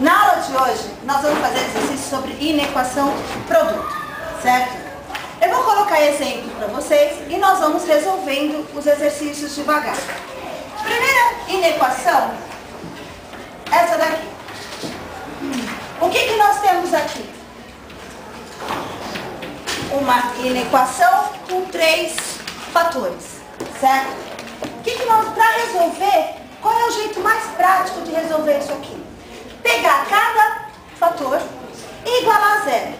Na aula de hoje, nós vamos fazer exercício sobre inequação produto, certo? Eu vou colocar exemplos para vocês e nós vamos resolvendo os exercícios devagar. Primeira inequação, essa daqui. O que nós temos aqui? Uma inequação com 3 fatores, certo? Para resolver, qual é o jeito mais prático de resolver isso aqui? Pegar cada fator e igualar a zero.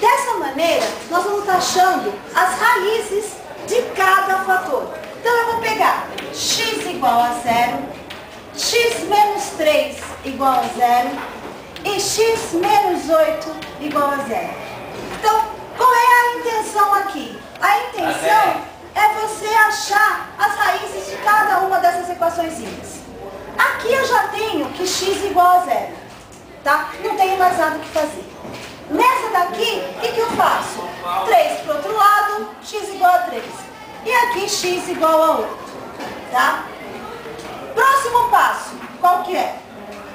Dessa maneira, nós vamos estar achando as raízes de cada fator. Então, eu vou pegar x igual a zero, x menos 3 igual a zero e x menos 8 igual a zero. Então, qual é a intenção aqui? A intenção é você achar as raízes de cada uma dessas equaçõezinhas. Aqui eu já tenho que x igual a zero, tá? Não tenho mais nada o que fazer. Nessa daqui, o que eu faço? 3 para o outro lado, x igual a 3. E aqui x igual a 8, tá? Próximo passo, qual que é?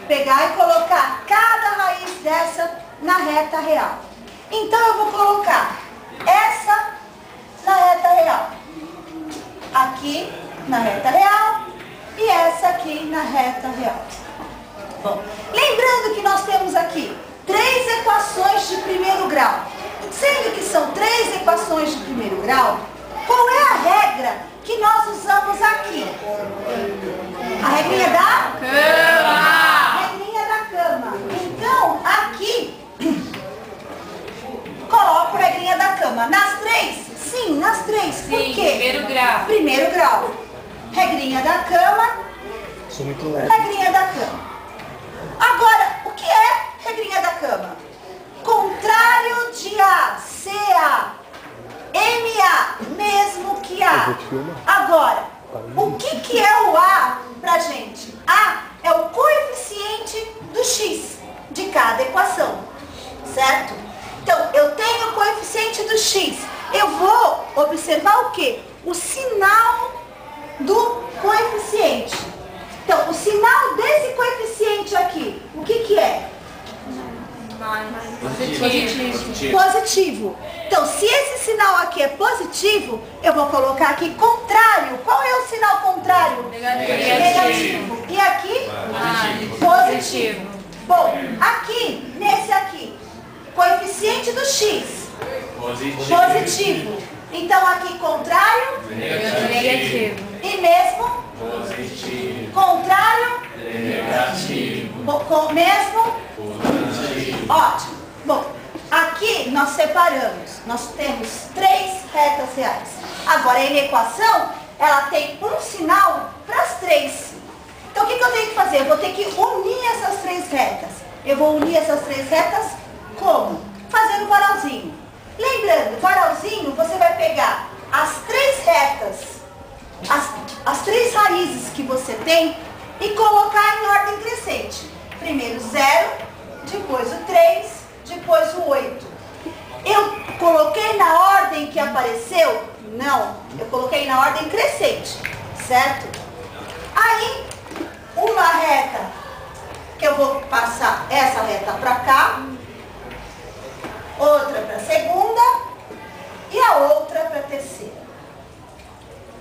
Pegar e colocar cada raiz dessa na reta real. Então eu vou colocar essa na reta real. Aqui na reta real e essa aqui na reta real. Bom, lembrando que nós temos aqui 3 equações de primeiro grau. Sendo que são 3 equações de primeiro grau, qual é a regra que nós usamos aqui? A regrinha da cama. A regrinha da cama. Então, aqui, coloco a regrinha da cama. Nas 3? Sim, nas 3. Por quê? Primeiro grau. Primeiro grau. Regrinha da cama. Sou muito leve. Regrinha da cama. Agora, o que é regrinha da cama? Contrário de A, CA, MA, mesmo que A. Agora, o que é o A pra gente? A é o coeficiente do x de cada equação, certo? Então, eu tenho o coeficiente do x. Eu vou observar o quê? O sinal do coeficiente. Então, o sinal desse coeficiente aqui, o que é? Positivo. Então, se esse sinal aqui é positivo, eu vou colocar aqui contrário. Qual é o sinal contrário? Negativo. E aqui? Positivo. Bom, aqui, nesse aqui, coeficiente do x. Positivo. Então, aqui contrário? Negativo. E mesmo? Positivo. Contrário? Negativo. Mesmo? Positivo. Ótimo. Bom, aqui nós separamos. Nós temos 3 retas reais. Agora, a inequação, ela tem um sinal para as 3. Então, o que eu tenho que fazer? Eu vou ter que unir essas 3 retas. Eu vou unir essas 3 retas como? Fazendo varalzinho. Lembrando, varalzinho, você vai pegar as 3 retas, as 3 raízes que você tem e colocar em ordem crescente. Primeiro 0, depois o 3, depois o 8. Eu coloquei na ordem que apareceu? Não, eu coloquei na ordem crescente, certo? Aí, uma reta, que eu vou passar essa reta para cá, outra para a segunda e a outra para a terceira.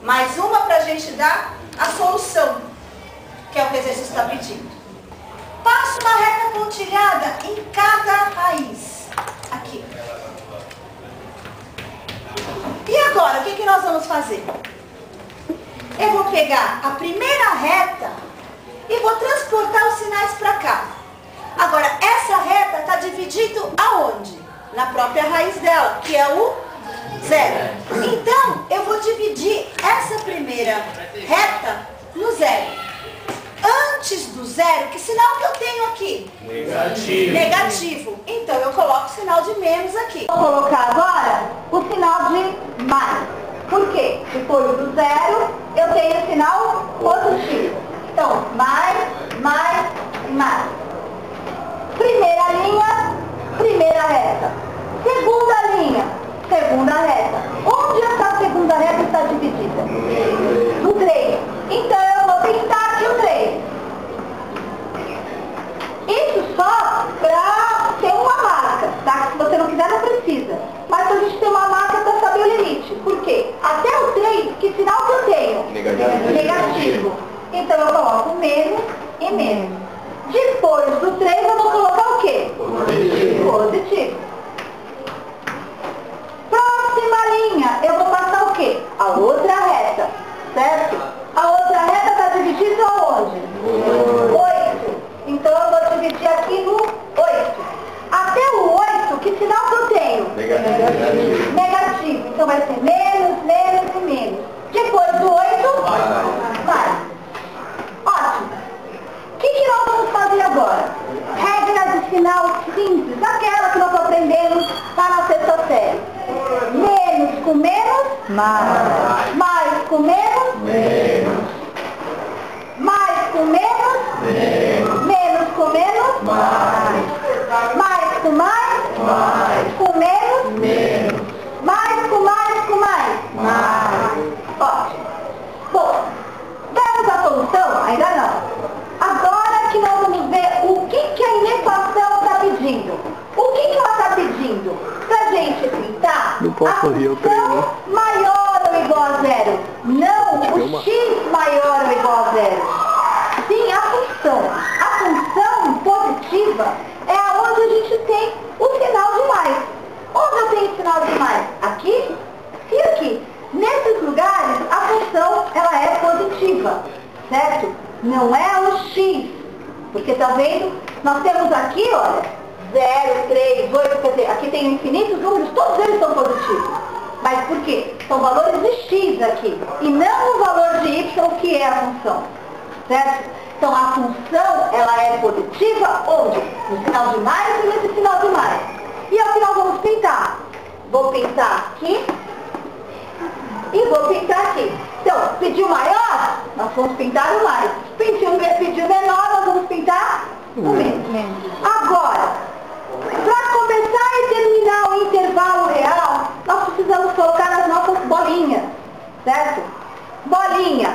Mais uma para a gente dar a solução, que é o que o exercício está pedindo. Passo uma reta pontilhada em cada raiz. Aqui. E agora, o que nós vamos fazer? Eu vou pegar a primeira reta e vou transportar os sinais para cá. Agora, essa reta está dividida aonde? Na própria raiz dela, que é o 0. Então, eu vou dividir essa primeira reta no 0. Antes do 0, que sinal que eu tenho aqui? Negativo. Negativo. Então, eu coloco o sinal de menos aqui. Vou colocar agora o sinal de mais. Por quê? Depois do 0, eu tenho o sinal positivo. Então, mais e mais. Primeira linha, primeira reta. Segunda linha, segunda reta. Onde essa segunda reta está dividida? No 3. Então, eu vou pintar aqui o 3. Isso só Negativo. Então eu coloco menos e menos. Depois do 3 eu vou colocar o quê? Positivo. Próxima linha, eu vou passar o quê? A outra reta, certo? A outra reta está dividida aonde? 8. Então eu vou dividir aqui no 8. Até o 8, que sinal que eu tenho? Negativo. Negativo. Então vai ser menos, menos e menos. Depois do 8, vai. Ótimo. O que nós vamos fazer agora? Regra de sinal simples, aquela que nós aprendemos lá na sexta série. Menos com menos, mais. Mais com menos, menos. Mais com menos, menos. Menos com menos, mais. Mais com mais, mais. Com menos, menos. Mais com mais, mais. Ótimo. Bom, vemos a solução? Ainda não. Agora que nós vamos ver o que a inequação está pedindo. O que ela está pedindo? Pra gente pintar a função maior ou igual a zero. Não o x maior ou igual a zero. Sim, a função. A função positiva é aonde a gente tem o sinal de mais. Onde eu tenho o sinal de mais? Aqui e aqui. Nesses lugares, a função ela é positiva, certo? Não é o x. Porque tá vendo? Nós temos aqui, olha, 0, 3, 8, quer dizer, aqui tem infinitos números, todos eles são positivos. Mas por quê? São valores de x aqui, e não o valor de y, que é a função. Certo? Então a função, ela é positiva onde? No sinal de mais e nesse sinal de mais. E é o que nós vamos pintar. Vou pintar aqui e vou pintar aqui. Então, pediu maior, nós vamos pintar o mais. Pediu menor, nós vamos pintar o menos. Agora, para começar e terminar o intervalo real, nós precisamos colocar nas nossas bolinhas, certo? Bolinha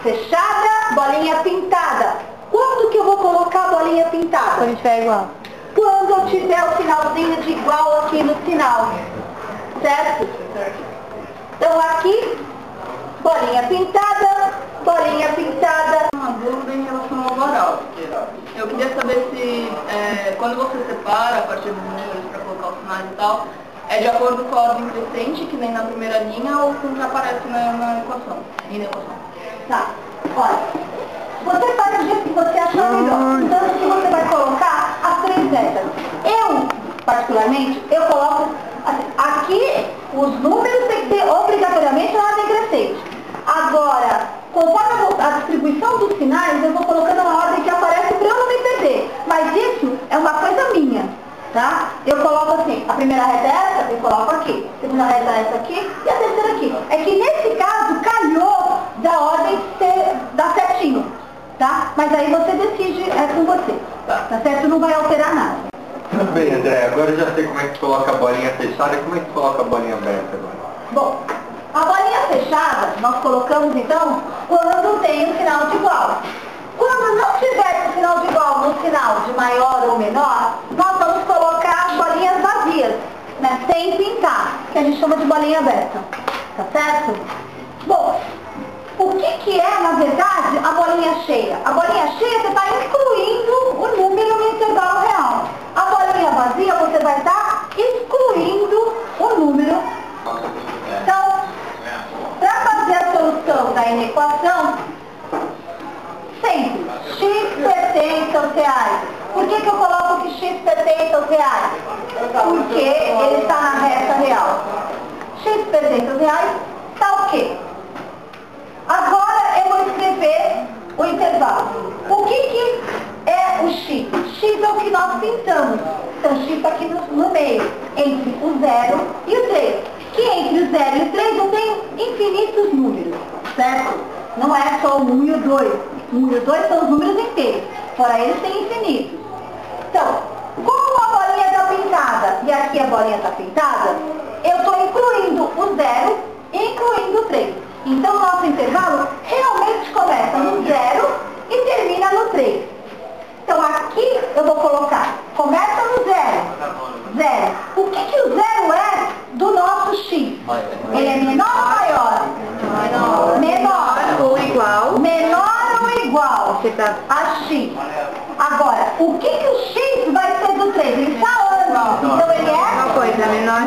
fechada, bolinha pintada. Quando que eu vou colocar a bolinha pintada? Quando estiver igual. Quando eu tiver o sinalzinho de igual aqui no sinal, certo? Então aqui, bolinha pintada, bolinha pintada. Uma dúvida em relação ao varal. Eu queria saber se, quando você separa a partir dos números para colocar os sinais e tal, é de acordo com a ordem crescente, que nem na primeira linha, ou como já aparece na equação, e na equação. Tá, olha, você faz do jeito que você achar melhor. Então aqui você vai colocar as 3 retas. Eu, particularmente, eu coloco, assim, aqui os números têm que ter obrigatoriamente na ordem crescente. Agora, conforme a distribuição dos sinais, eu vou colocando na ordem que aparece para eu não me perder. Mas isso é uma coisa minha, tá? Eu coloco assim, a primeira reta é essa, eu coloco aqui. A segunda reta é essa aqui e a terceira aqui. É que nesse caso, calhou da ordem dar certinho, tá? Mas aí você decide, é com você, tá certo? Não vai alterar nada. Tudo bem, André, agora eu já sei como é que coloca a bolinha fechada e como é que coloca a bolinha aberta agora. Bom, a bolinha fechada, nós colocamos então quando tem o sinal de igual. Quando não tiver o sinal de igual no sinal de maior ou menor, nós vamos colocar as bolinhas vazias, né, sem pintar, que a gente chama de bolinha aberta, tá certo? Bom, o que é, na verdade, a bolinha cheia? A bolinha cheia você está incluindo o número no intervalo real. A bolinha vazia você vai estar excluindo o número. Então, para fazer a solução da inequação, sempre x pertence aos reais. Por que eu coloco que x pertence aos reais? Porque ele está na reta real. X pertence aos reais, está o quê? Agora eu vou escrever o intervalo. O que é o x? X é o que nós pintamos. Então x está aqui no meio, entre o 0 e o 3. Que entre o 0 e o 3 eu tenho infinitos números, certo? Não é só o 1 e o 2. O 1 e o 2 são os números inteiros. Fora eles tem infinitos. Então, como a bolinha está pintada e aqui a bolinha está pintada, eu estou incluindo o 0 e incluindo o 3. Então, o nosso intervalo realmente começa no 0 e termina no 3. Então, aqui eu vou colocar, começa no 0. 0. O que o 0 é do nosso x? Ele é menor ou maior? Menor. x. Agora, o que o x vai ser do 3? Ele está onde? Então ele é Uma coisa, menor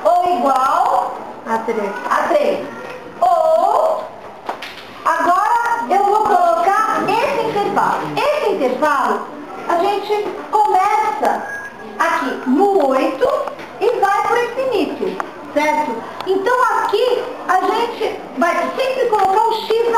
ou igual a 3. a 3. Ou, agora eu vou colocar esse intervalo. Esse intervalo, a gente começa aqui no 8 e vai para o infinito, certo? Então aqui a gente vai sempre colocar o x